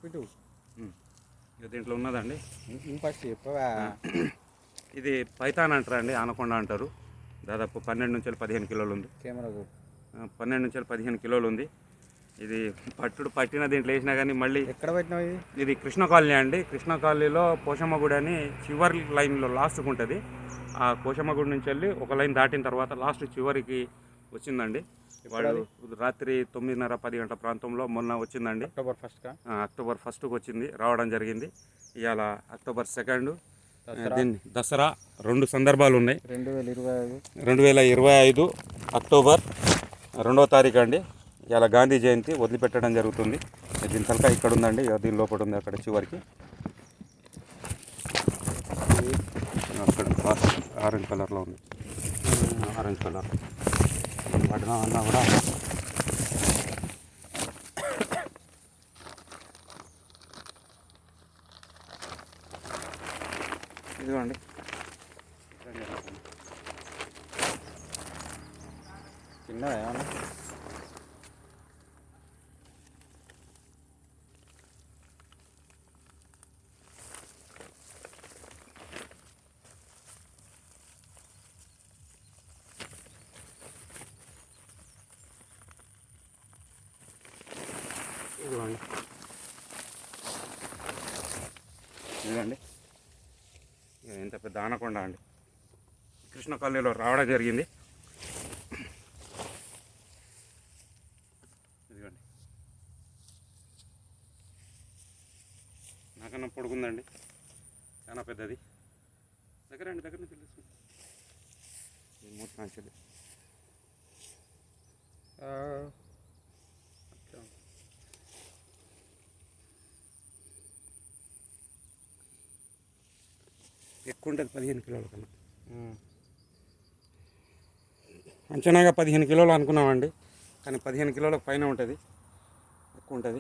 చెప్పిటు ఇక దీంట్లో ఉన్నదండి. ఫస్ట్ చెప్పవా. ఇది పైతాన్ అంటారా అండి, ఆనకొండ అంటారు. దాదాపు 12 నుంచి 15 కిలోలు ఉంది. కెమెరా 12 నుంచి 15 కిలోలు ఉంది. ఇది పట్టిన దీంట్లో వేసినా కానీ మళ్ళీ ఎక్కడ పెట్టినావు ఇది? ఇది కృష్ణ కాలనీ అండి. కృష్ణ కాలనీలో పోషమ్మ గుడి అని చివరి లైన్లో లాస్ట్కి ఉంటుంది. ఆ పోషమ్మ గుడి నుంచి వెళ్ళి ఒక లైన్ దాటిన తర్వాత లాస్ట్ చివరికి వచ్చిందండి. వాళ్ళు రాత్రి 9:30 10 గంటల ప్రాంతంలో మొన్న వచ్చిందండి. అక్టోబర్ 1కు వచ్చింది, రావడం జరిగింది. ఇవాళ అక్టోబర్ 2. దీన్ని దసరా 2 సందర్భాలు ఉన్నాయి. 2025 అక్టోబర్ 2వ తారీఖు అండి. ఇలా గాంధీ జయంతి వదిలిపెట్టడం జరుగుతుంది. దీని తలక ఇక్కడ ఉందండి, దీని లోపల ఉంది అక్కడ చివరికి. అక్కడ ఆరెంజ్ కలర్లో ఉంది, ఆరెంజ్ కలర్ పట్టణం అన్నా కూడా ఇదిగోండి. చిన్నదా ఏమన్నా? ఇదిగోండి, ఇదిగోండి. ఇంత పెద్ద ఆనకొండ అండి, కృష్ణ కాలనీలో రావడం జరిగింది. ఇదిగోండి, నాకన్నా పొడుగుందండి, చాలా పెద్దది. దగ్గర నుంచి తెలుస్తుంది. మూడు కాంచెలు ఎక్కువ ఉంటుంది, 15 కిలోల కన్నా. అంచనాగా 15 కిలోలు అనుకున్నామండి, కానీ 15 కిలోలకు పైన ఉంటుంది, ఎక్కువ ఉంటుంది.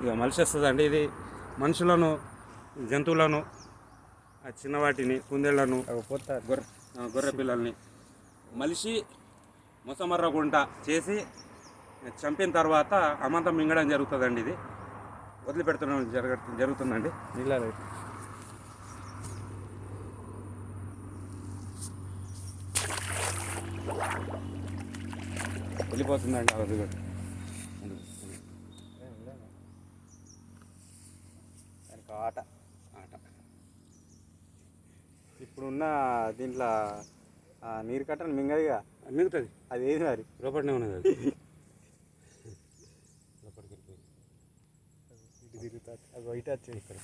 ఇక మలిసి వస్తుందండి. ఇది మనుషులను, జంతువులను, చిన్నవాటిని, కుందేళ్లను, గొర్రె పిల్లల్ని మలిసి మొసమర్ర గుంట చేసి చంపిన తర్వాత అమంతం మింగడం జరుగుతుందండి. ఇది వదిలిపెడుతున్నాం జరుగుతుందండి. వెళ్ళిపోతుందండి అది కూడా. ఆట ఇప్పుడున్న దీంట్లో నీరు కట్టని మింగదిగా. మిగుతుంది, అది ఏది మరి లోపలనే ఉన్నది. అది లోపలికి వెళ్ళిపోయింది, ఇటు తిరుగుతుంది. అది బయట వచ్చేది ఇక్కడ.